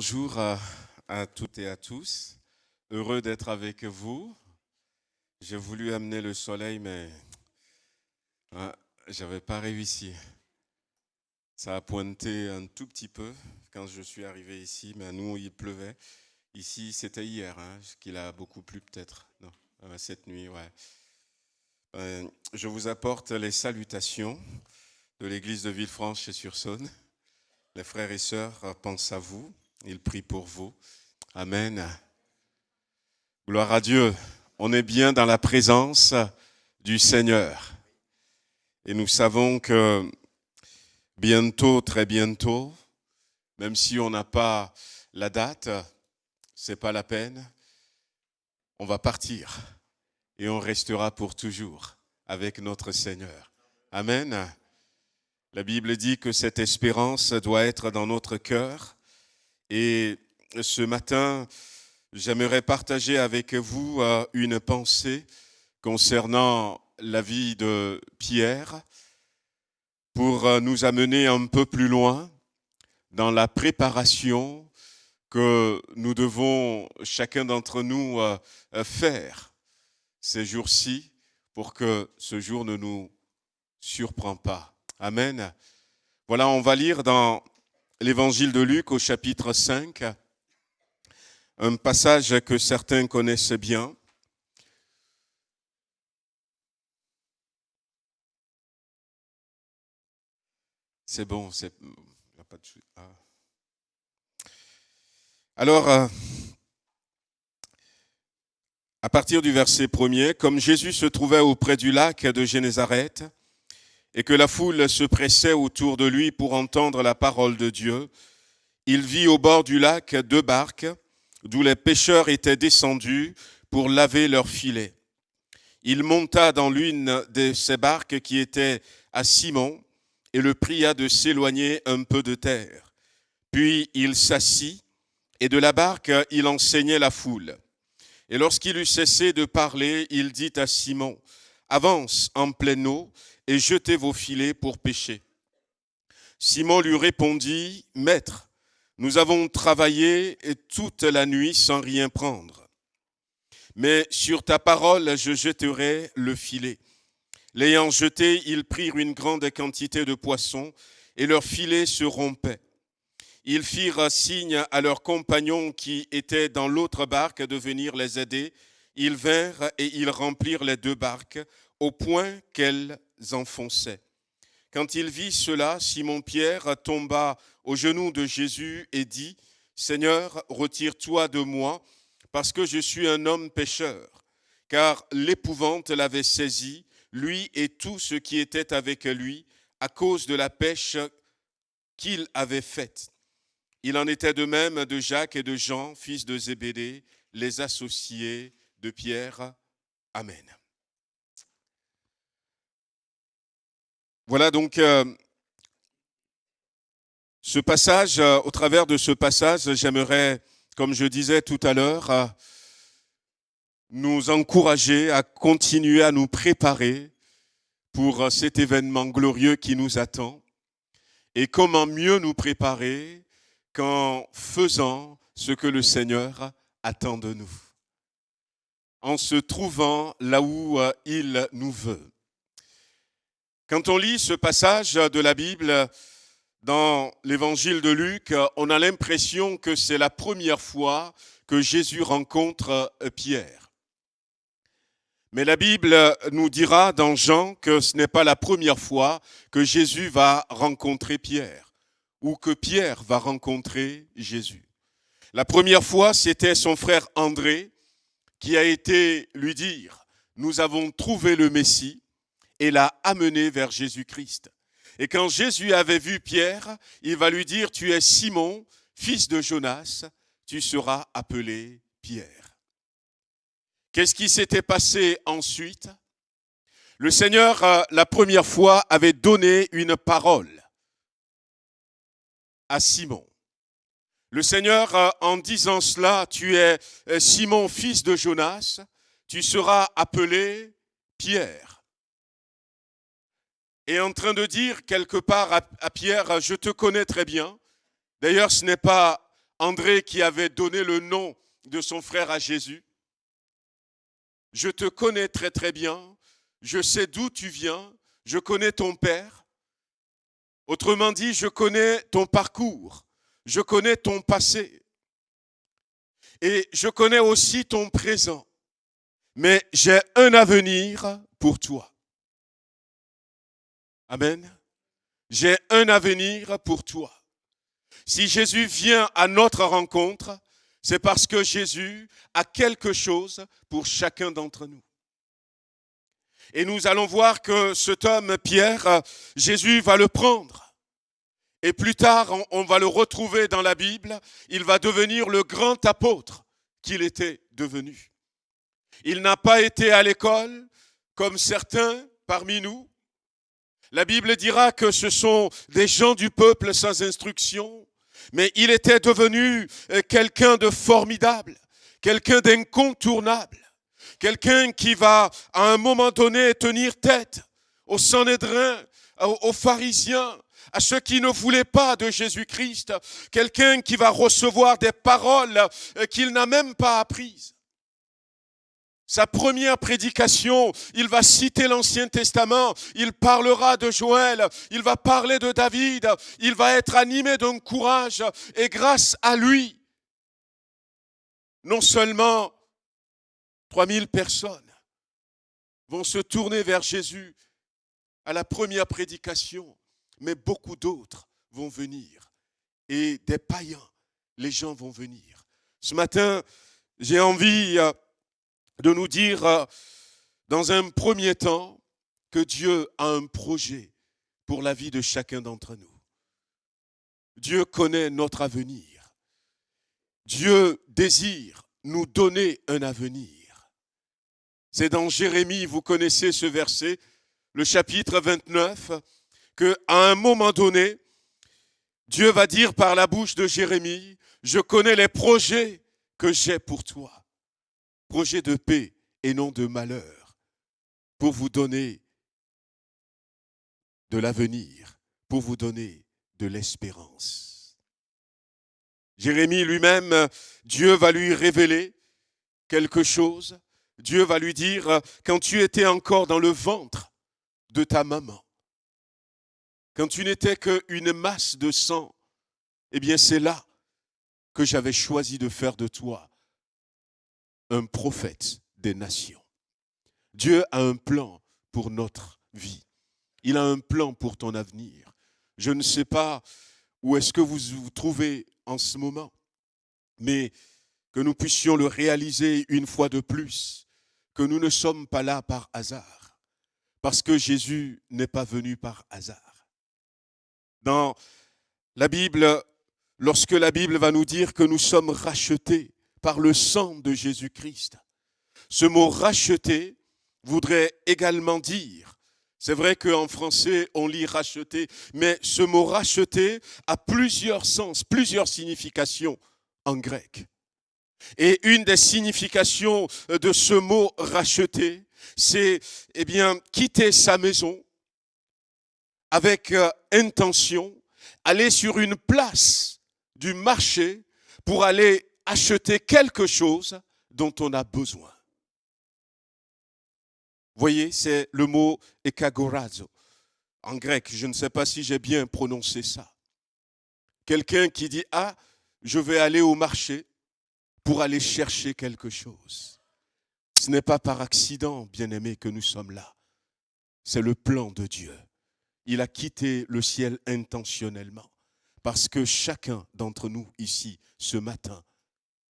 Bonjour à toutes et à tous. Heureux d'être avec vous. J'ai voulu amener le soleil, mais je n'avais pas réussi. Ça a pointé un tout petit peu quand je suis arrivé ici, mais à nous, il pleuvait. Ici, c'était hier, qu'il a beaucoup plu peut-être. Non, cette nuit, ouais. Je vous apporte les salutations de l'église de Villefranche-sur-Saône. Les frères et sœurs pensent à vous. Ils prient pour vous. Amen. Gloire à Dieu. On est bien dans la présence du Seigneur. Et nous savons que bientôt, très bientôt, même si on n'a pas la date, c'est pas la peine, on va partir et on restera pour toujours avec notre Seigneur. Amen. La Bible dit que cette espérance doit être dans notre cœur. Et ce matin, j'aimerais partager avec vous une pensée concernant la vie de Pierre pour nous amener un peu plus loin dans la préparation que nous devons, chacun d'entre nous, faire ces jours-ci pour que ce jour ne nous surprenne pas. Amen. Voilà, on va lire dans l'évangile de Luc au chapitre 5, un passage que certains connaissent bien. C'est bon, il n'y a pas de... Alors, à partir du verset 1er, comme Jésus se trouvait auprès du lac de Génézareth et que la foule se pressait autour de lui pour entendre la parole de Dieu, il vit au bord du lac 2 barques d'où les pêcheurs étaient descendus pour laver leurs filets. Il monta dans l'une de ces barques qui était à Simon et le pria de s'éloigner un peu de terre. Puis il s'assit et de la barque il enseignait la foule. Et lorsqu'il eut cessé de parler, il dit à Simon, « Avance en pleine eau et jetez vos filets pour pêcher. » Simon lui répondit, « Maître, nous avons travaillé toute la nuit sans rien prendre. Mais sur ta parole, je jetterai le filet. » L'ayant jeté, ils prirent une grande quantité de poissons et leur filet se rompait. Ils firent signe à leurs compagnons qui étaient dans l'autre barque de venir les aider. Ils vinrent et ils remplirent les 2 barques au point qu'elles enfonçaient. Quand il vit cela, Simon-Pierre tomba aux genoux de Jésus et dit, « Seigneur, retire-toi de moi, parce que je suis un homme pécheur. » Car l'épouvante l'avait saisi, lui et tous ceux qui étaient avec lui, à cause de la pêche qu'il avait faite. Il en était de même de Jacques et de Jean, fils de Zébédée, les associés de Pierre. Amen. Voilà donc ce passage, au travers de ce passage, j'aimerais, comme je disais tout à l'heure, nous encourager à continuer à nous préparer pour cet événement glorieux qui nous attend. Et comment mieux nous préparer qu'en faisant ce que le Seigneur attend de nous, en se trouvant là où il nous veut. Quand on lit ce passage de la Bible dans l'évangile de Luc, on a l'impression que c'est la première fois que Jésus rencontre Pierre. Mais la Bible nous dira dans Jean que ce n'est pas la première fois que Jésus va rencontrer Pierre ou que Pierre va rencontrer Jésus. La première fois, c'était son frère André qui a été lui dire « Nous avons trouvé le Messie » et l'a amené vers Jésus-Christ. Et quand Jésus avait vu Pierre, il va lui dire « Tu es Simon, fils de Jonas, tu seras appelé Pierre. » Qu'est-ce qui s'était passé ensuite? Le Seigneur, la première fois, avait donné une parole à Simon. Le Seigneur, en disant cela, tu es Simon, fils de Jonas, tu seras appelé Pierre. Et en train de dire quelque part à Pierre, je te connais très bien. D'ailleurs, ce n'est pas André qui avait donné le nom de son frère à Jésus. Je te connais très très bien, je sais d'où tu viens, je connais ton père. Autrement dit, je connais ton parcours, je connais ton passé et je connais aussi ton présent. Mais j'ai un avenir pour toi. Amen. J'ai un avenir pour toi. Si Jésus vient à notre rencontre, c'est parce que Jésus a quelque chose pour chacun d'entre nous. Et nous allons voir que cet homme, Pierre, Jésus va le prendre. Et plus tard, on va le retrouver dans la Bible. Il va devenir le grand apôtre qu'il était devenu. Il n'a pas été à l'école comme certains parmi nous. La Bible dira que ce sont des gens du peuple sans instruction, mais il était devenu quelqu'un de formidable, quelqu'un d'incontournable, quelqu'un qui va à un moment donné tenir tête aux Sanhédrins, aux pharisiens, à ceux qui ne voulaient pas de Jésus-Christ, quelqu'un qui va recevoir des paroles qu'il n'a même pas apprises. Sa première prédication, il va citer l'Ancien Testament, il parlera de Joël, il va parler de David, il va être animé d'un courage et grâce à lui, non seulement 3000 personnes vont se tourner vers Jésus à la première prédication, mais beaucoup d'autres vont venir et des païens, les gens vont venir. Ce matin, j'ai envie de nous dire dans un premier temps que Dieu a un projet pour la vie de chacun d'entre nous. Dieu connaît notre avenir. Dieu désire nous donner un avenir. C'est dans Jérémie, vous connaissez ce verset, le chapitre 29, qu'à un moment donné, Dieu va dire par la bouche de Jérémie, « Je connais les projets que j'ai pour toi. » Projet de paix et non de malheur, pour vous donner de l'avenir, pour vous donner de l'espérance. Jérémie lui-même, Dieu va lui révéler quelque chose. Dieu va lui dire, quand tu étais encore dans le ventre de ta maman, quand tu n'étais qu'une masse de sang, eh bien c'est là que j'avais choisi de faire de toi un prophète des nations. Dieu a un plan pour notre vie. Il a un plan pour ton avenir. Je ne sais pas où est-ce que vous vous trouvez en ce moment, mais que nous puissions le réaliser une fois de plus, que nous ne sommes pas là par hasard, parce que Jésus n'est pas venu par hasard. Dans la Bible, lorsque la Bible va nous dire que nous sommes rachetés par le sang de Jésus-Christ. Ce mot « racheter » voudrait également dire, c'est vrai qu'en français on lit « racheter », mais ce mot « racheter » a plusieurs sens, plusieurs significations en grec. Et une des significations de ce mot « racheter », c'est quitter sa maison avec intention, aller sur une place du marché pour aller acheter quelque chose dont on a besoin. Voyez, c'est le mot ekagorazo. En grec, je ne sais pas si j'ai bien prononcé ça. Quelqu'un qui dit, je vais aller au marché pour aller chercher quelque chose. Ce n'est pas par accident, bien-aimés, que nous sommes là. C'est le plan de Dieu. Il a quitté le ciel intentionnellement parce que chacun d'entre nous ici, ce matin,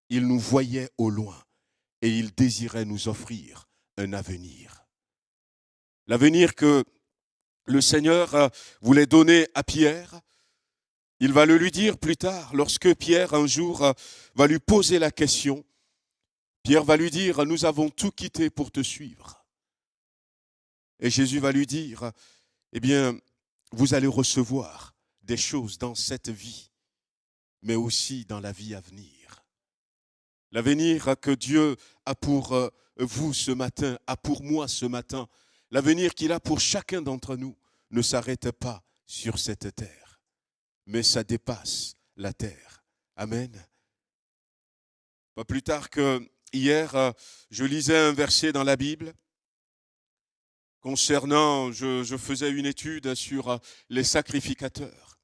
il nous voyait au loin et il désirait nous offrir un avenir. L'avenir que le Seigneur voulait donner à Pierre, il va le lui dire plus tard, lorsque Pierre un jour va lui poser la question. Pierre va lui dire, nous avons tout quitté pour te suivre. Et Jésus va lui dire, vous allez recevoir des choses dans cette vie, mais aussi dans la vie à venir. L'avenir que Dieu a pour vous ce matin, a pour moi ce matin, l'avenir qu'il a pour chacun d'entre nous ne s'arrête pas sur cette terre, mais ça dépasse la terre. Amen. Pas plus tard que hier, je lisais un verset dans la Bible concernant, je faisais une étude sur les sacrificateurs.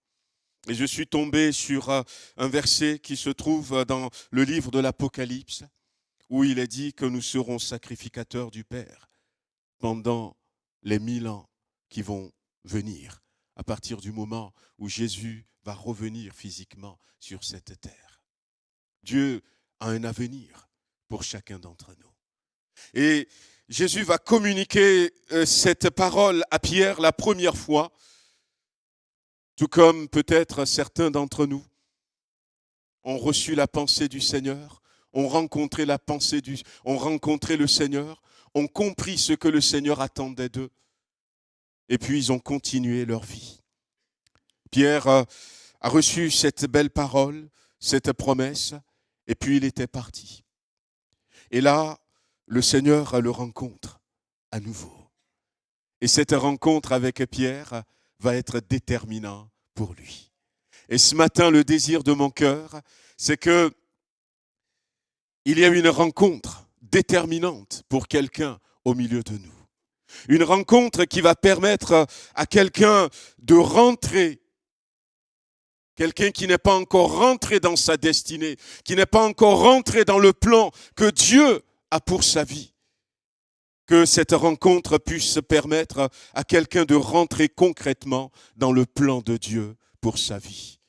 Et je suis tombé sur un verset qui se trouve dans le livre de l'Apocalypse, où il est dit que nous serons sacrificateurs du Père pendant les 1000 ans qui vont venir, à partir du moment où Jésus va revenir physiquement sur cette terre. Dieu a un avenir pour chacun d'entre nous. Et Jésus va communiquer cette parole à Pierre la première fois, tout comme peut-être certains d'entre nous ont reçu la pensée du Seigneur, ont rencontré le Seigneur, ont compris ce que le Seigneur attendait d'eux, et puis ils ont continué leur vie. Pierre a reçu cette belle parole, cette promesse, et puis il était parti. Et là, le Seigneur le rencontre à nouveau. Et cette rencontre avec Pierre va être déterminante pour lui. Et ce matin, le désir de mon cœur, c'est que il y a une rencontre déterminante pour quelqu'un au milieu de nous. Une rencontre qui va permettre à quelqu'un de rentrer, quelqu'un qui n'est pas encore rentré dans sa destinée, qui n'est pas encore rentré dans le plan que Dieu a pour sa vie. Que cette rencontre puisse permettre à quelqu'un de rentrer concrètement dans le plan de Dieu pour sa vie,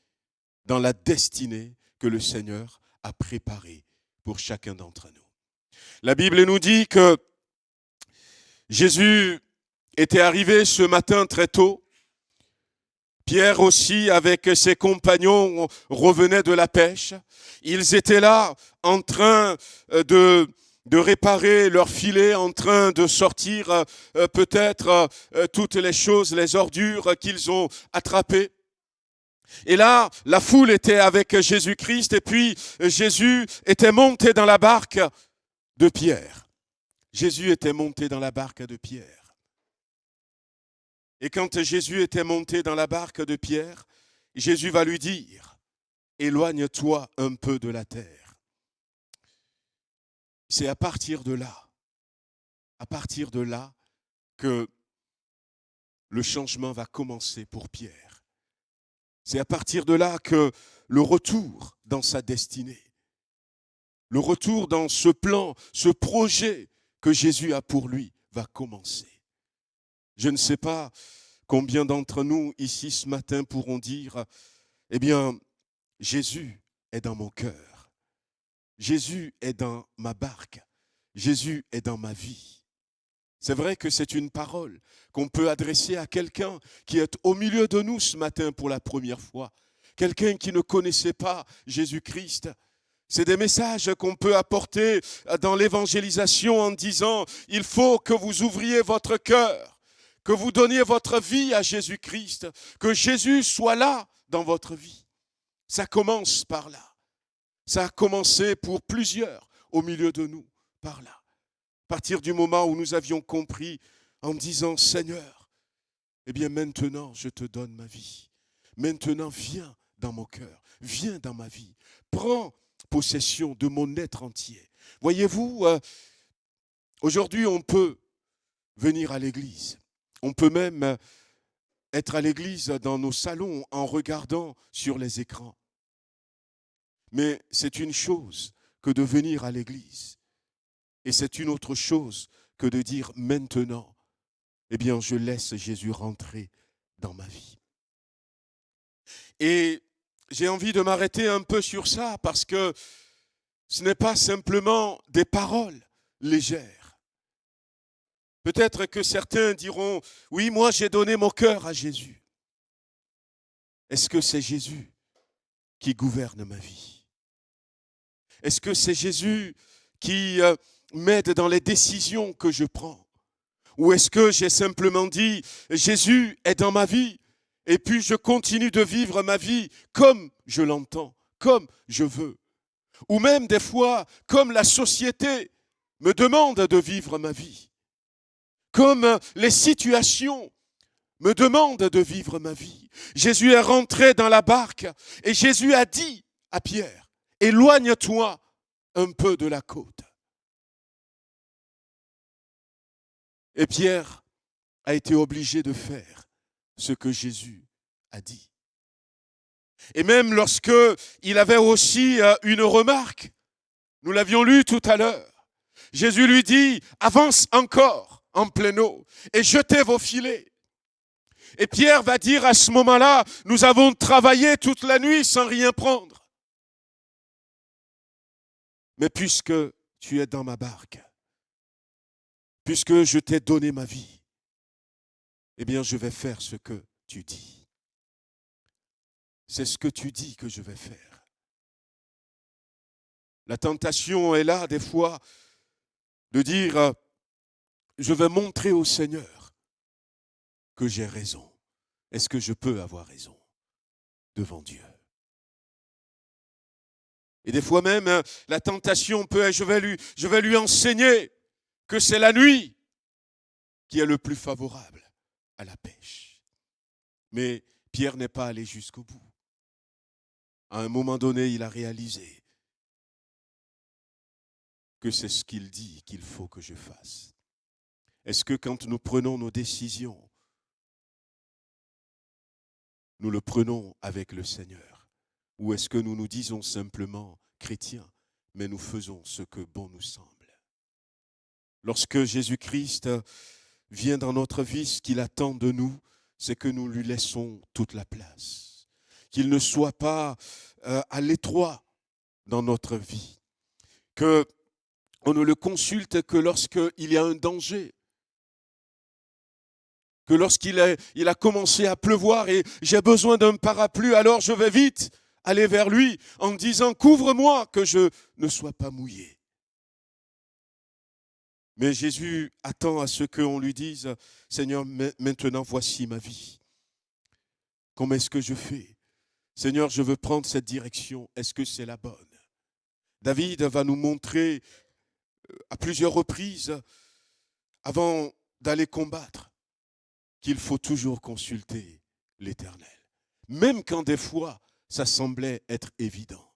dans la destinée que le Seigneur a préparée pour chacun d'entre nous. La Bible nous dit que Jésus était arrivé ce matin très tôt. Pierre aussi, avec ses compagnons, revenait de la pêche. Ils étaient là en train de réparer leur filet, en train de sortir peut-être toutes les choses, les ordures qu'ils ont attrapées. Et là, la foule était avec Jésus-Christ et puis Jésus était monté dans la barque de Pierre. Jésus était monté dans la barque de Pierre. Et quand Jésus était monté dans la barque de Pierre, Jésus va lui dire, « Éloigne-toi un peu de la terre. » C'est à partir de là, que le changement va commencer pour Pierre. C'est à partir de là que le retour dans sa destinée, le retour dans ce plan, ce projet que Jésus a pour lui va commencer. Je ne sais pas combien d'entre nous ici ce matin pourront dire, eh bien, Jésus est dans mon cœur. Jésus est dans ma barque. Jésus est dans ma vie. C'est vrai que c'est une parole qu'on peut adresser à quelqu'un qui est au milieu de nous ce matin pour la première fois. Quelqu'un qui ne connaissait pas Jésus-Christ. C'est des messages qu'on peut apporter dans l'évangélisation en disant « Il faut que vous ouvriez votre cœur, que vous donniez votre vie à Jésus-Christ, que Jésus soit là dans votre vie. » Ça commence par là. Ça a commencé pour plusieurs au milieu de nous, par là. À partir du moment où nous avions compris en disant « Seigneur, eh bien maintenant je te donne ma vie. Maintenant viens dans mon cœur, viens dans ma vie. Prends possession de mon être entier. » Voyez-vous, aujourd'hui on peut venir à l'église. On peut même être à l'église dans nos salons en regardant sur les écrans. Mais c'est une chose que de venir à l'église. Et c'est une autre chose que de dire maintenant, eh bien, je laisse Jésus rentrer dans ma vie. Et j'ai envie de m'arrêter un peu sur ça parce que ce n'est pas simplement des paroles légères. Peut-être que certains diront, oui, moi j'ai donné mon cœur à Jésus. Est-ce que c'est Jésus qui gouverne ma vie? Est-ce que c'est Jésus qui m'aide dans les décisions que je prends? Ou est-ce que j'ai simplement dit, Jésus est dans ma vie et puis je continue de vivre ma vie comme je l'entends, comme je veux? Ou même des fois, comme la société me demande de vivre ma vie, comme les situations me demandent de vivre ma vie. Jésus est rentré dans la barque et Jésus a dit à Pierre, éloigne-toi un peu de la côte. Et Pierre a été obligé de faire ce que Jésus a dit. Et même lorsque il avait aussi une remarque, nous l'avions lu tout à l'heure, Jésus lui dit, avance encore en pleine eau et jetez vos filets. Et Pierre va dire à ce moment-là, nous avons travaillé toute la nuit sans rien prendre. Mais puisque tu es dans ma barque, puisque je t'ai donné ma vie, eh bien je vais faire ce que tu dis. C'est ce que tu dis que je vais faire. La tentation est là des fois de dire, je vais montrer au Seigneur que j'ai raison. Est-ce que je peux avoir raison devant Dieu? Et des fois même, la tentation peut être, je vais lui enseigner que c'est la nuit qui est le plus favorable à la pêche. Mais Pierre n'est pas allé jusqu'au bout. À un moment donné, il a réalisé que c'est ce qu'il dit qu'il faut que je fasse. Est-ce que quand nous prenons nos décisions, nous le prenons avec le Seigneur? Ou est-ce que nous nous disons simplement chrétiens, mais nous faisons ce que bon nous semble? Lorsque Jésus-Christ vient dans notre vie, ce qu'il attend de nous, c'est que nous lui laissons toute la place. Qu'il ne soit pas à l'étroit dans notre vie. Qu'on ne le consulte que lorsqu'il y a un danger. Que lorsqu'il a commencé à pleuvoir et j'ai besoin d'un parapluie, alors je vais vite aller vers lui en disant « Couvre-moi que je ne sois pas mouillé ». Mais Jésus attend à ce qu'on lui dise « Seigneur, maintenant voici ma vie. Comment est-ce que je fais? Seigneur, je veux prendre cette direction. Est-ce que c'est la bonne ?» David va nous montrer à plusieurs reprises, avant d'aller combattre, qu'il faut toujours consulter l'Éternel. Même quand des fois, ça semblait être évident.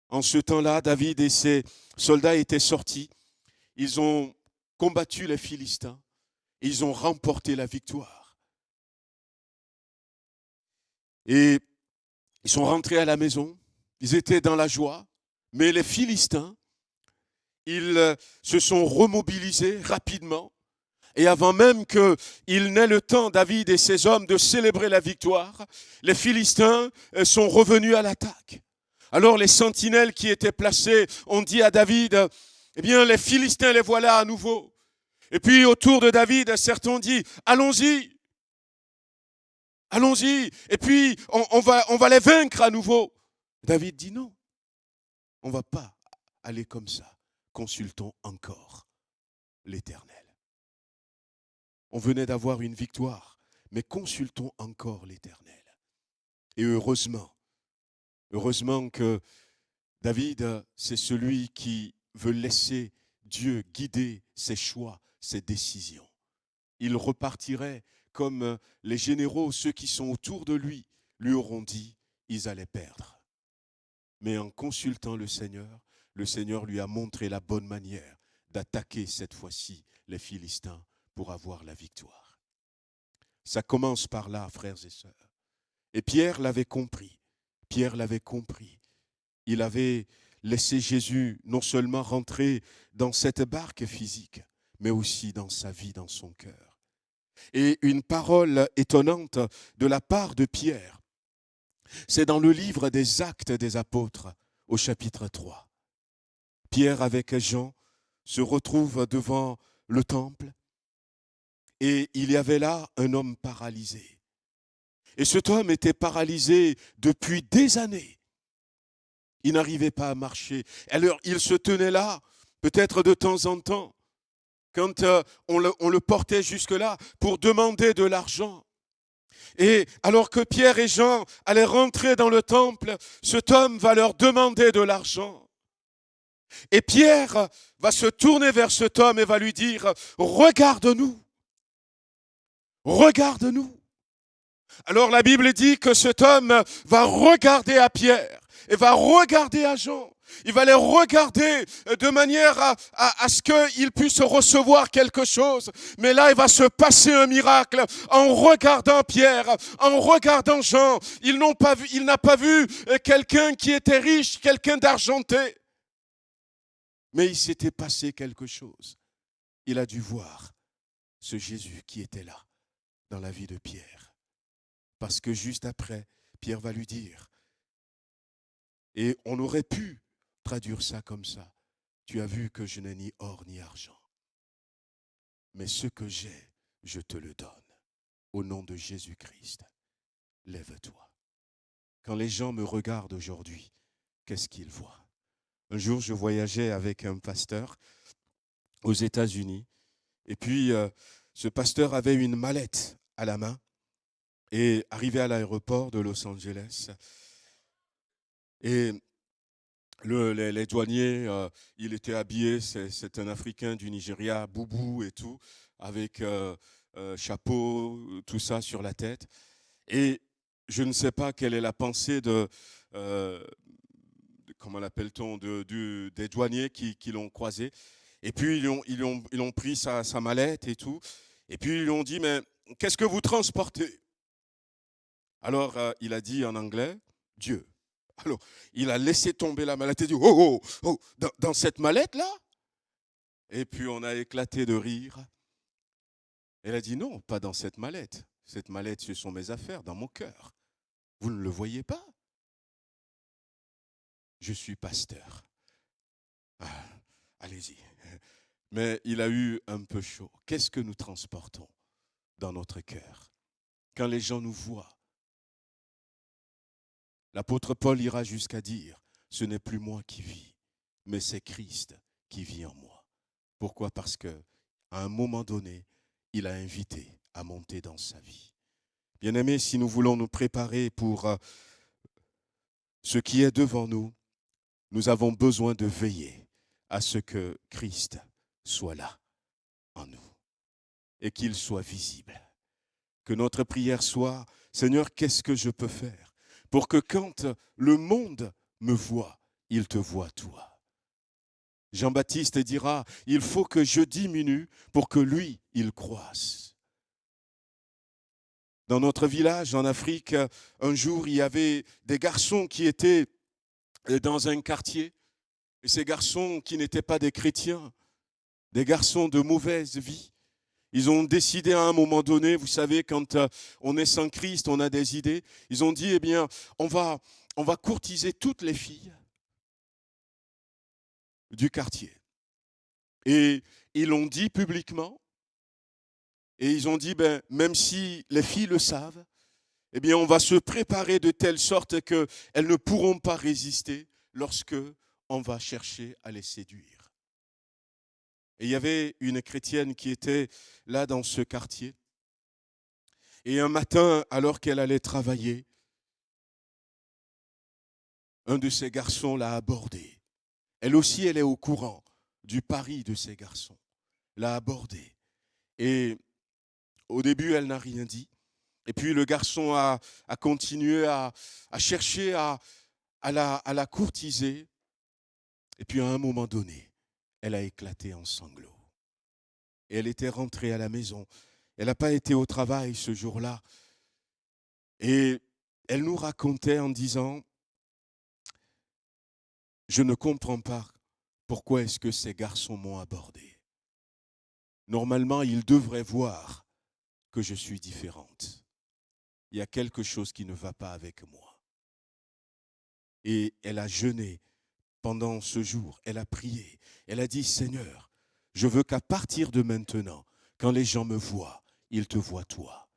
En ce temps-là, David et ses soldats étaient sortis. Ils ont combattu les Philistins. Ils ont remporté la victoire. Et ils sont rentrés à la maison. Ils étaient dans la joie. Mais les Philistins, ils se sont remobilisés rapidement. Et avant même qu'il n'ait le temps, David et ses hommes, de célébrer la victoire, les Philistins sont revenus à l'attaque. Alors les sentinelles qui étaient placées ont dit à David, eh bien les Philistins les voilà à nouveau. Et puis autour de David, certains ont dit, allons-y, allons-y, et puis on va les vaincre à nouveau. David dit non, on ne va pas aller comme ça, consultons encore l'Éternel. On venait d'avoir une victoire, mais consultons encore l'Éternel. Et heureusement que David, c'est celui qui veut laisser Dieu guider ses choix, ses décisions. Il repartirait comme les généraux, ceux qui sont autour de lui auront dit, ils allaient perdre. Mais en consultant le Seigneur lui a montré la bonne manière d'attaquer cette fois-ci les Philistins pour avoir la victoire. Ça commence par là, frères et sœurs. Et Pierre l'avait compris. Il avait laissé Jésus non seulement rentrer dans cette barque physique, mais aussi dans sa vie, dans son cœur. Et une parole étonnante de la part de Pierre, c'est dans le livre des Actes des Apôtres, au chapitre 3. Pierre avec Jean se retrouve devant le temple et il y avait là un homme paralysé. Et cet homme était paralysé depuis des années. Il n'arrivait pas à marcher. Alors il se tenait là, peut-être de temps en temps, quand on le portait jusque-là pour demander de l'argent. Et alors que Pierre et Jean allaient rentrer dans le temple, cet homme va leur demander de l'argent. Et Pierre va se tourner vers cet homme et va lui dire « Regarde-nous, regarde-nous ». Alors la Bible dit que cet homme va regarder à Pierre et va regarder à Jean. Il va les regarder de manière à ce qu'ils puissent recevoir quelque chose. Mais là, il va se passer un miracle en regardant Pierre, en regardant Jean. Il n'a pas vu quelqu'un qui était riche, quelqu'un d'argenté. Mais il s'était passé quelque chose. Il a dû voir ce Jésus qui était là, dans la vie de Pierre. Parce que juste après, Pierre va lui dire, et on aurait pu traduire ça comme ça, tu as vu que je n'ai ni or ni argent, mais ce que j'ai, je te le donne. Au nom de Jésus-Christ, lève-toi. Quand les gens me regardent aujourd'hui, qu'est-ce qu'ils voient? Un jour, je voyageais avec un pasteur aux États-Unis, et puis ce pasteur avait une mallette à la main, et arrivé à l'aéroport de Los Angeles, et les douaniers, il était habillé, c'est un Africain du Nigeria, boubou et tout, avec chapeau, tout ça sur la tête. Et je ne sais pas quelle est la pensée comment l'appelle-t-on, des douaniers qui l'ont croisé. Et puis ils ont pris sa mallette et tout. Et puis ils lui ont dit, mais qu'est-ce que vous transportez? Alors il a dit en anglais, Dieu. Alors, il a laissé tomber la mallette et dit, oh, oh, oh, dans cette mallette-là? Et puis, on a éclaté de rire. Elle a dit, non, pas dans cette mallette. Cette mallette, ce sont mes affaires, dans mon cœur. Vous ne le voyez pas? Je suis pasteur. Ah, allez-y. Mais il a eu un peu chaud. Qu'est-ce que nous transportons dans notre cœur? Quand les gens nous voient, l'apôtre Paul ira jusqu'à dire, ce n'est plus moi qui vis, mais c'est Christ qui vit en moi. Pourquoi? Parce qu'à un moment donné, il a invité à monter dans sa vie. Bien-aimés, si nous voulons nous préparer pour ce qui est devant nous, nous avons besoin de veiller à ce que Christ soit là, en nous, et qu'il soit visible. Que notre prière soit, Seigneur, qu'est-ce que je peux faire pour que quand le monde me voit, il te voit toi. Jean-Baptiste dira, il faut que je diminue pour que lui, il croisse. Dans notre village, en Afrique, un jour, il y avait des garçons qui étaient dans un quartier. Et ces garçons qui n'étaient pas des chrétiens, des garçons de mauvaise vie, ils ont décidé à un moment donné, vous savez, quand on est sans Christ, on a des idées. Ils ont dit, eh bien, on va courtiser toutes les filles du quartier. Et ils l'ont dit publiquement. Et ils ont dit, ben, même si les filles le savent, eh bien, on va se préparer de telle sorte qu'elles ne pourront pas résister lorsque on va chercher à les séduire. Et il y avait une chrétienne qui était là dans ce quartier. Et un matin, alors qu'elle allait travailler, un de ces garçons l'a abordée. Elle aussi, elle est au courant du pari de ces garçons. L'a abordée. Et au début, elle n'a rien dit. Et puis le garçon a continué à chercher à la courtiser. Et puis à un moment donné, elle a éclaté en sanglots. Et elle était rentrée à la maison. Elle n'a pas été au travail ce jour-là. Et elle nous racontait en disant, je ne comprends pas pourquoi est-ce que ces garçons m'ont abordé. Normalement, ils devraient voir que je suis différente. Il y a quelque chose qui ne va pas avec moi. Et elle a jeûné pendant ce jour. Elle a prié. Elle a dit, Seigneur, je veux qu'à partir de maintenant, quand les gens me voient, ils te voient toi.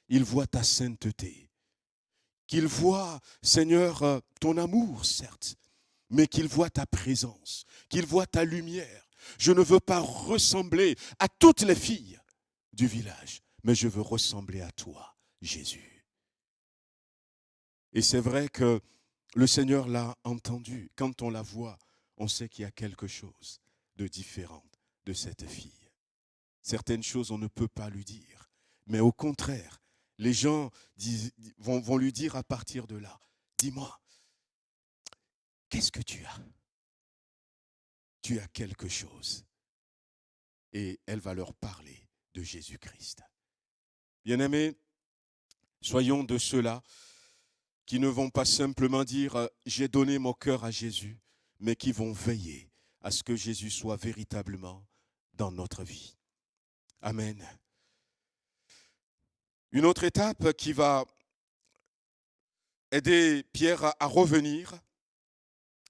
Ils voient ta sainteté. Qu'ils voient, Seigneur, ton amour, certes, mais qu'ils voient ta présence, qu'ils voient ta lumière. Je ne veux pas ressembler à toutes les filles du village, mais je veux ressembler à toi, Jésus. Et c'est vrai que le Seigneur l'a entendu. Quand on la voit, on sait qu'il y a quelque chose de différent de cette fille. Certaines choses, on ne peut pas lui dire. Mais au contraire, les gens vont lui dire à partir de là, dis-moi, qu'est-ce que tu as? Tu as quelque chose. Et elle va leur parler de Jésus-Christ. Bien-aimés, soyons de ceux-là qui ne vont pas simplement dire « j'ai donné mon cœur à Jésus », mais qui vont veiller à ce que Jésus soit véritablement dans notre vie. Amen. Une autre étape qui va aider Pierre à revenir,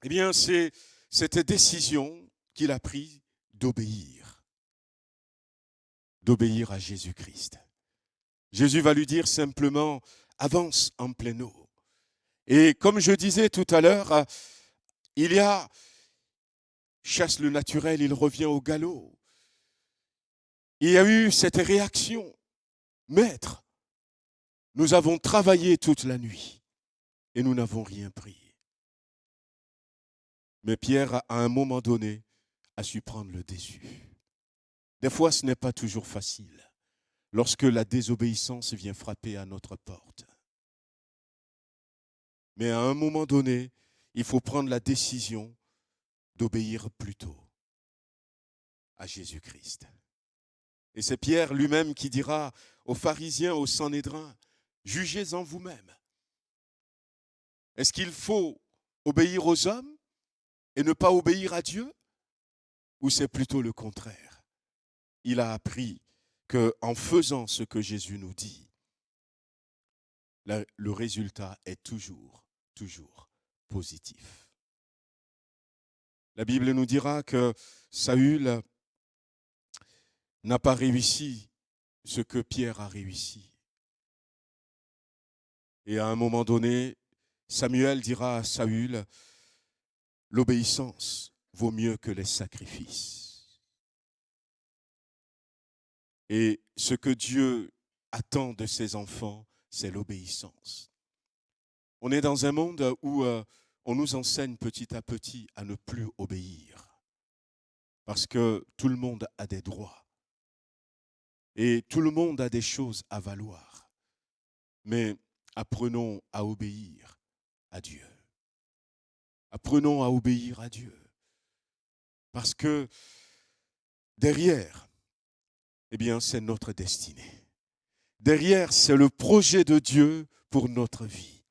eh bien, c'est cette décision qu'il a prise d'obéir à Jésus-Christ. Jésus va lui dire simplement « avance en pleine eau ». Et comme je disais tout à l'heure, il y a chasse le naturel, il revient au galop. Il y a eu cette réaction. Maître, nous avons travaillé toute la nuit et nous n'avons rien pris. Mais Pierre, à un moment donné, a su prendre le dessus. Des fois, ce n'est pas toujours facile lorsque la désobéissance vient frapper à notre porte. Mais à un moment donné, il faut prendre la décision d'obéir plutôt à Jésus-Christ. Et c'est Pierre lui-même qui dira aux pharisiens, aux Sanhédrins, jugez-en vous-même. Est-ce qu'il faut obéir aux hommes et ne pas obéir à Dieu? Ou c'est plutôt le contraire? Il a appris qu'en faisant ce que Jésus nous dit, le résultat est toujours positif. La Bible nous dira que Saül n'a pas réussi ce que Pierre a réussi. Et à un moment donné, Samuel dira à Saül, l'obéissance vaut mieux que les sacrifices. Et ce que Dieu attend de ses enfants, c'est l'obéissance. On est dans un monde où on nous enseigne petit à petit à ne plus obéir. Parce que tout le monde a des droits. Et tout le monde a des choses à valoir. Mais apprenons à obéir à Dieu. Apprenons à obéir à Dieu. Parce que derrière, eh bien, c'est notre destinée. Derrière, c'est le projet de Dieu pour notre vie.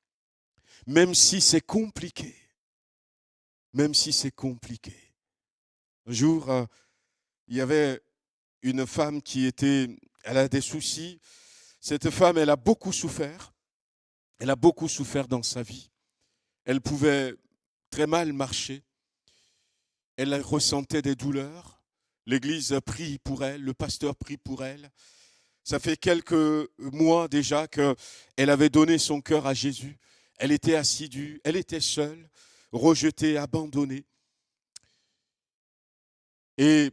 Même si c'est compliqué. Même si c'est compliqué. Un jour, il y avait une femme elle a des soucis. Cette femme, elle a beaucoup souffert. Elle a beaucoup souffert dans sa vie. Elle pouvait très mal marcher. Elle ressentait des douleurs. L'église prie pour elle, le pasteur prie pour elle. Ça fait quelques mois déjà qu'elle avait donné son cœur à Jésus. Elle était assidue, elle était seule, rejetée, abandonnée. Et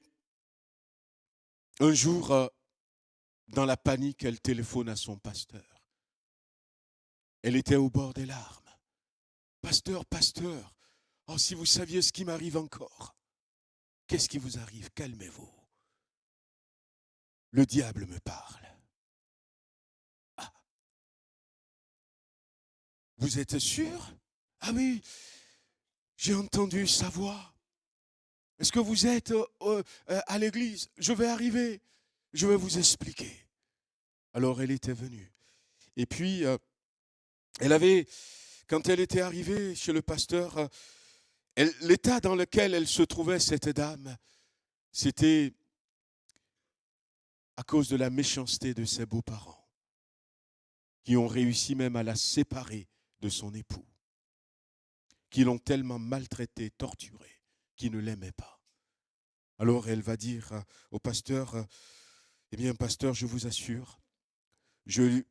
un jour, dans la panique, elle téléphone à son pasteur. Elle était au bord des larmes. Pasteur, oh, si vous saviez ce qui m'arrive encore. Qu'est-ce qui vous arrive? Calmez-vous. Le diable me parle. Ah. Vous êtes sûr? Ah oui, j'ai entendu sa voix. Est-ce que vous êtes à l'église? Je vais arriver. Je vais vous expliquer. Alors elle était venue. Et puis, quand elle était arrivée chez le pasteur, l'état dans lequel elle se trouvait, cette dame, c'était à cause de la méchanceté de ses beaux-parents, qui ont réussi même à la séparer de son époux, qui l'ont tellement maltraitée, torturée, qui ne l'aimaient pas. Alors elle va dire au pasteur, eh bien pasteur, je vous assure, je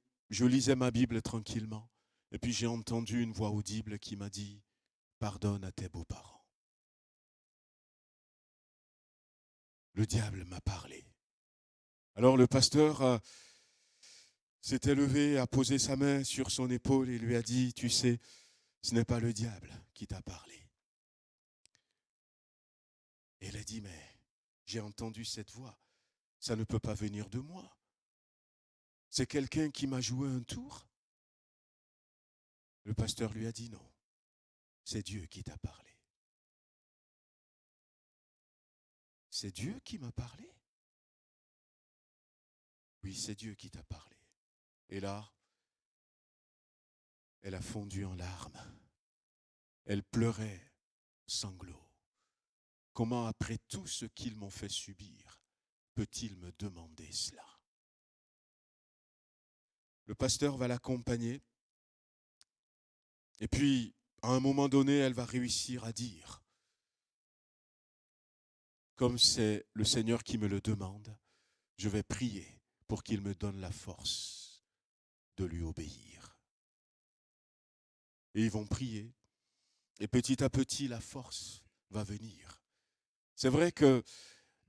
lisais ma Bible tranquillement, et puis j'ai entendu une voix audible qui m'a dit, pardonne à tes beaux-parents. Le diable m'a parlé. Alors le pasteur s'était levé, a posé sa main sur son épaule et lui a dit, tu sais, ce n'est pas le diable qui t'a parlé. Et elle a dit, mais j'ai entendu cette voix, ça ne peut pas venir de moi. C'est quelqu'un qui m'a joué un tour? Le pasteur lui a dit, non, c'est Dieu qui t'a parlé. c'est Dieu qui m'a parlé. Oui, c'est Dieu qui t'a parlé. Et là, elle a fondu en larmes. Elle pleurait, sanglots. Comment, après tout ce qu'ils m'ont fait subir, peut-il me demander cela? Le pasteur va l'accompagner. Et puis, à un moment donné, elle va réussir à dire, comme c'est le Seigneur qui me le demande, je vais prier pour qu'il me donne la force de lui obéir. Et ils vont prier. Et petit à petit, la force va venir. C'est vrai que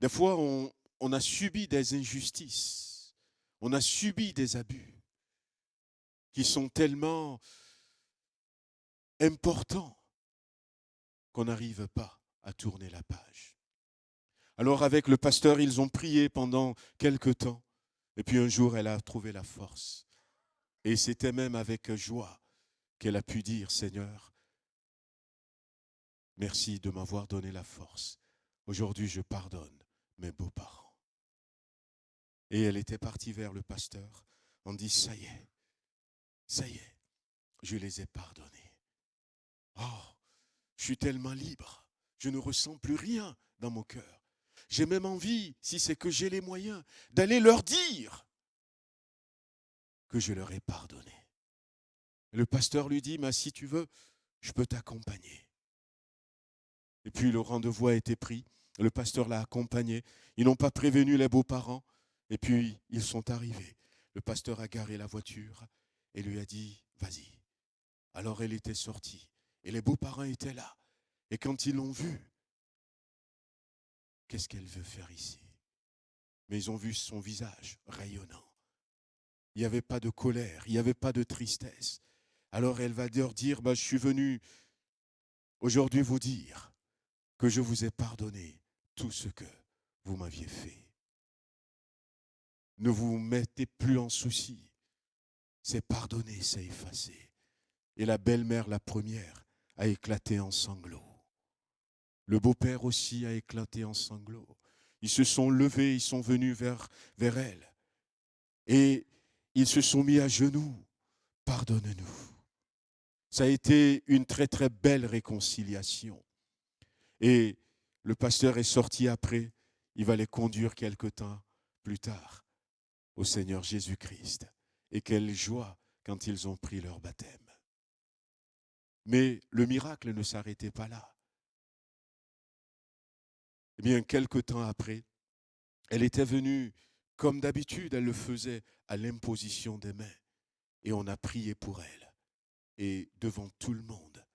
des fois, on a subi des injustices. On a subi des abus qui sont tellement importants qu'on n'arrive pas à tourner la page. Alors avec le pasteur, ils ont prié pendant quelque temps. Et puis un jour, elle a trouvé la force. Et c'était même avec joie qu'elle a pu dire, Seigneur, merci de m'avoir donné la force. Aujourd'hui, je pardonne mes beaux-parents. Et elle était partie vers le pasteur. On dit, ça y est, je les ai pardonnés. Oh, je suis tellement libre. Je ne ressens plus rien dans mon cœur. J'ai même envie, si c'est que j'ai les moyens, d'aller leur dire que je leur ai pardonné. Le pasteur lui dit, mais si tu veux, je peux t'accompagner. Et puis le rendez-vous a été pris. Le pasteur l'a accompagné. Ils n'ont pas prévenu les beaux-parents. Et puis ils sont arrivés. Le pasteur a garé la voiture et lui a dit, vas-y. Alors elle était sortie. Et les beaux-parents étaient là. Et quand ils l'ont vue, qu'est-ce qu'elle veut faire ici? Mais ils ont vu son visage rayonnant. Il n'y avait pas de colère, il n'y avait pas de tristesse. Alors elle va leur dire, je suis venu aujourd'hui vous dire que je vous ai pardonné tout ce que vous m'aviez fait. Ne vous mettez plus en souci. C'est pardonné, c'est effacé. Et la belle-mère, la première, a éclaté en sanglots. Le beau-père aussi a éclaté en sanglots. Ils se sont levés, ils sont venus vers elle. Et ils se sont mis à genoux. Pardonne-nous. Ça a été une très très belle réconciliation. Et le pasteur est sorti après. Il va les conduire quelque temps plus tard au Seigneur Jésus-Christ. Et quelle joie quand ils ont pris leur baptême. Mais le miracle ne s'arrêtait pas là. Eh bien, quelque temps après, elle était venue, comme d'habitude, elle le faisait à l'imposition des mains. Et on a prié pour elle. Et devant tout le monde,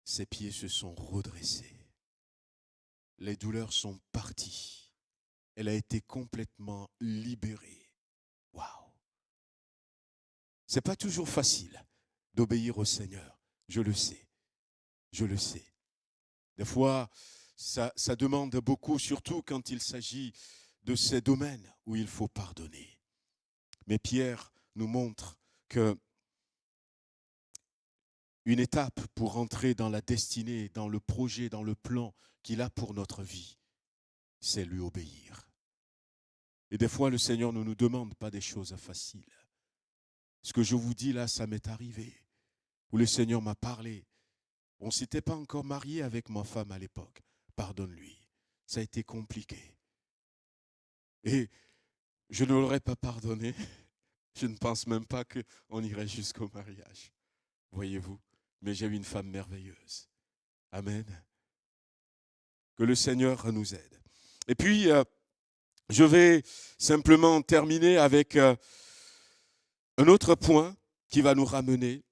ses pieds se sont redressés. Les douleurs sont parties. Elle a été complètement libérée. Waouh! C'est pas toujours facile d'obéir au Seigneur. Je le sais. Je le sais. Des fois, ça demande beaucoup, surtout quand il s'agit de ces domaines où il faut pardonner. Mais Pierre nous montre que une étape pour entrer dans la destinée, dans le projet, dans le plan qu'il a pour notre vie, c'est lui obéir. Et des fois, le Seigneur ne nous demande pas des choses faciles. Ce que je vous dis là, ça m'est arrivé, où le Seigneur m'a parlé. On ne s'était pas encore marié avec ma femme à l'époque. Pardonne-lui. Ça a été compliqué. Et je ne l'aurais pas pardonné. Je ne pense même pas qu'on irait jusqu'au mariage. Voyez-vous. Mais j'ai eu une femme merveilleuse. Amen. Que le Seigneur nous aide. Et puis, je vais simplement terminer avec un autre point qui va nous ramener.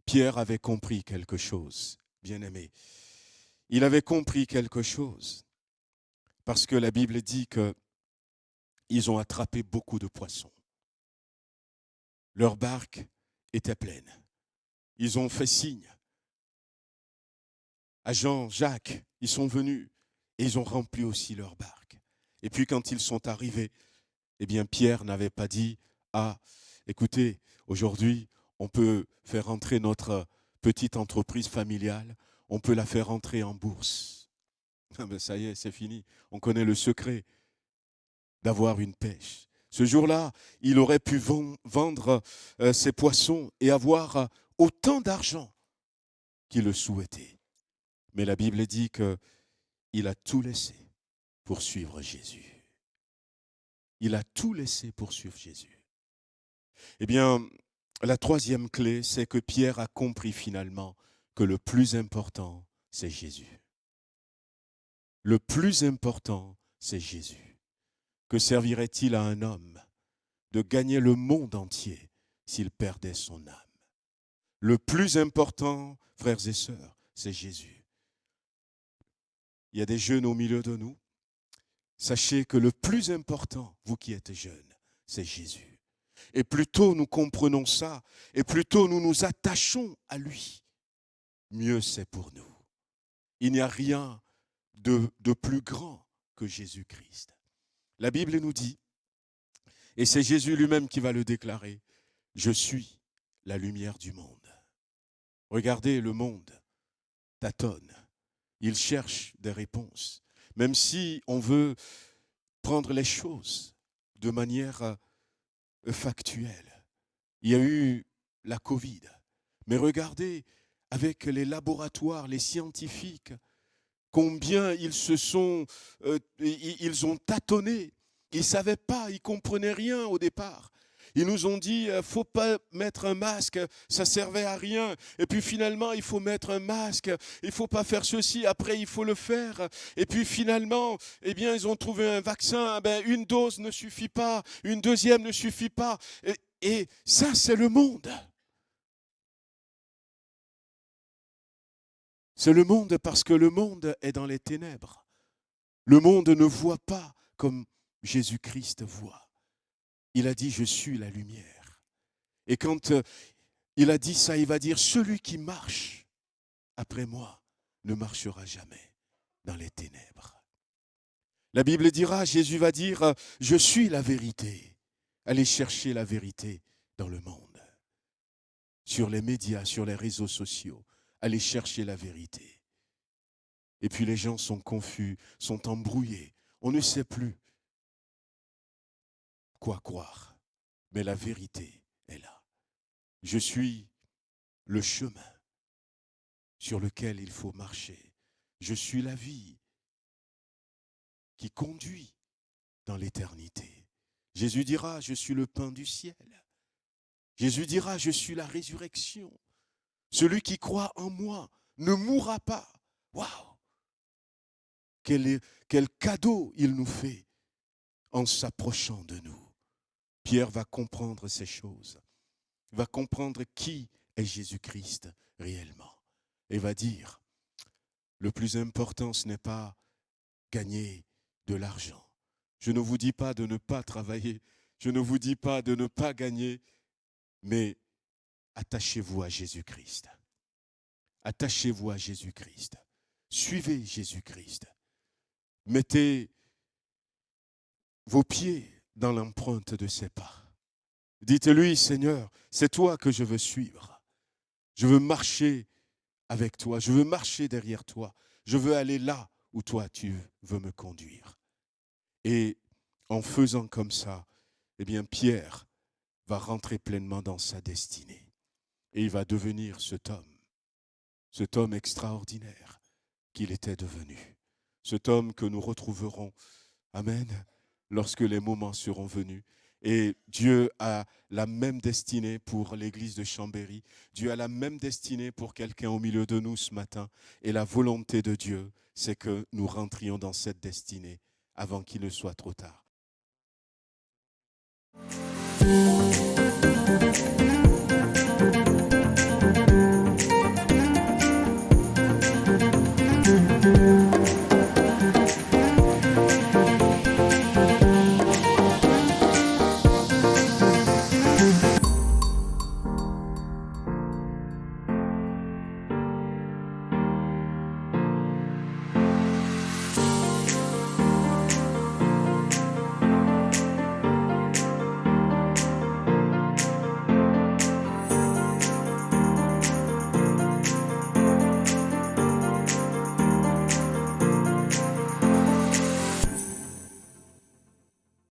Pierre avait compris quelque chose, bien-aimé. Il avait compris quelque chose. Parce que la Bible dit qu'ils ont attrapé beaucoup de poissons. Leur barque était pleine. Ils ont fait signe à Jean, Jacques, ils sont venus et ils ont rempli aussi leur barque. Et puis quand ils sont arrivés, eh bien Pierre n'avait pas dit, ah, écoutez, aujourd'hui, on peut faire entrer notre petite entreprise familiale, on peut la faire entrer en bourse. Ah ben ça y est, c'est fini. On connaît le secret d'avoir une pêche. Ce jour-là, il aurait pu vendre ses poissons et avoir autant d'argent qu'il le souhaitait. Mais la Bible dit qu'il a tout laissé pour suivre Jésus. Il a tout laissé pour suivre Jésus. Eh bien, la troisième clé, c'est que Pierre a compris finalement que le plus important, c'est Jésus. Le plus important, c'est Jésus. Que servirait-il à un homme de gagner le monde entier s'il perdait son âme? Le plus important, frères et sœurs, c'est Jésus. Il y a des jeunes au milieu de nous. Sachez que le plus important, vous qui êtes jeunes, c'est Jésus. Et plus tôt nous comprenons ça, et plus tôt nous nous attachons à lui, mieux c'est pour nous. Il n'y a rien de plus grand que Jésus-Christ. La Bible nous dit, et c'est Jésus lui-même qui va le déclarer, « Je suis la lumière du monde ». Regardez, le monde tâtonne, il cherche des réponses. Même si on veut prendre les choses de manière factuelle. Il y a eu la Covid, mais regardez, avec les laboratoires, les scientifiques, combien ils ont tâtonné. Ils ne savaient pas, ils ne comprenaient rien au départ. Ils nous ont dit, il ne faut pas mettre un masque, ça ne servait à rien. Et puis finalement, il faut mettre un masque, il ne faut pas faire ceci, après il faut le faire. Et puis finalement, eh bien, ils ont trouvé un vaccin, une dose ne suffit pas, une deuxième ne suffit pas. Et ça, c'est le monde. C'est le monde parce que le monde est dans les ténèbres. Le monde ne voit pas comme Jésus-Christ voit. Il a dit, je suis la lumière. Et quand il a dit ça, il va dire, celui qui marche après moi ne marchera jamais dans les ténèbres. La Bible dira, Jésus va dire, je suis la vérité. Allez chercher la vérité dans le monde. Sur les médias, sur les réseaux sociaux, allez chercher la vérité. Et puis les gens sont confus, sont embrouillés. On ne sait plus quoi croire. Mais la vérité est là. Je suis le chemin sur lequel il faut marcher. Je suis la vie qui conduit dans l'éternité. Jésus dira, je suis le pain du ciel. Jésus dira, je suis la résurrection. Celui qui croit en moi ne mourra pas. Waouh! Quel cadeau il nous fait en s'approchant de nous. Pierre va comprendre ces choses. Il va comprendre qui est Jésus-Christ réellement. Et va dire, le plus important, ce n'est pas gagner de l'argent. Je ne vous dis pas de ne pas travailler. Je ne vous dis pas de ne pas gagner. Mais attachez-vous à Jésus-Christ. Attachez-vous à Jésus-Christ. Suivez Jésus-Christ. Mettez vos pieds dans l'empreinte de ses pas. Dites-lui, Seigneur, c'est toi que je veux suivre. Je veux marcher avec toi. Je veux marcher derrière toi. Je veux aller là où toi tu veux me conduire. Et en faisant comme ça, eh bien Pierre va rentrer pleinement dans sa destinée. Et il va devenir cet homme extraordinaire qu'il était devenu. Cet homme que nous retrouverons, amen, lorsque les moments seront venus. Et Dieu a la même destinée pour l'église de Chambéry. Dieu a la même destinée pour quelqu'un au milieu de nous ce matin. Et la volonté de Dieu, c'est que nous rentrions dans cette destinée avant qu'il ne soit trop tard.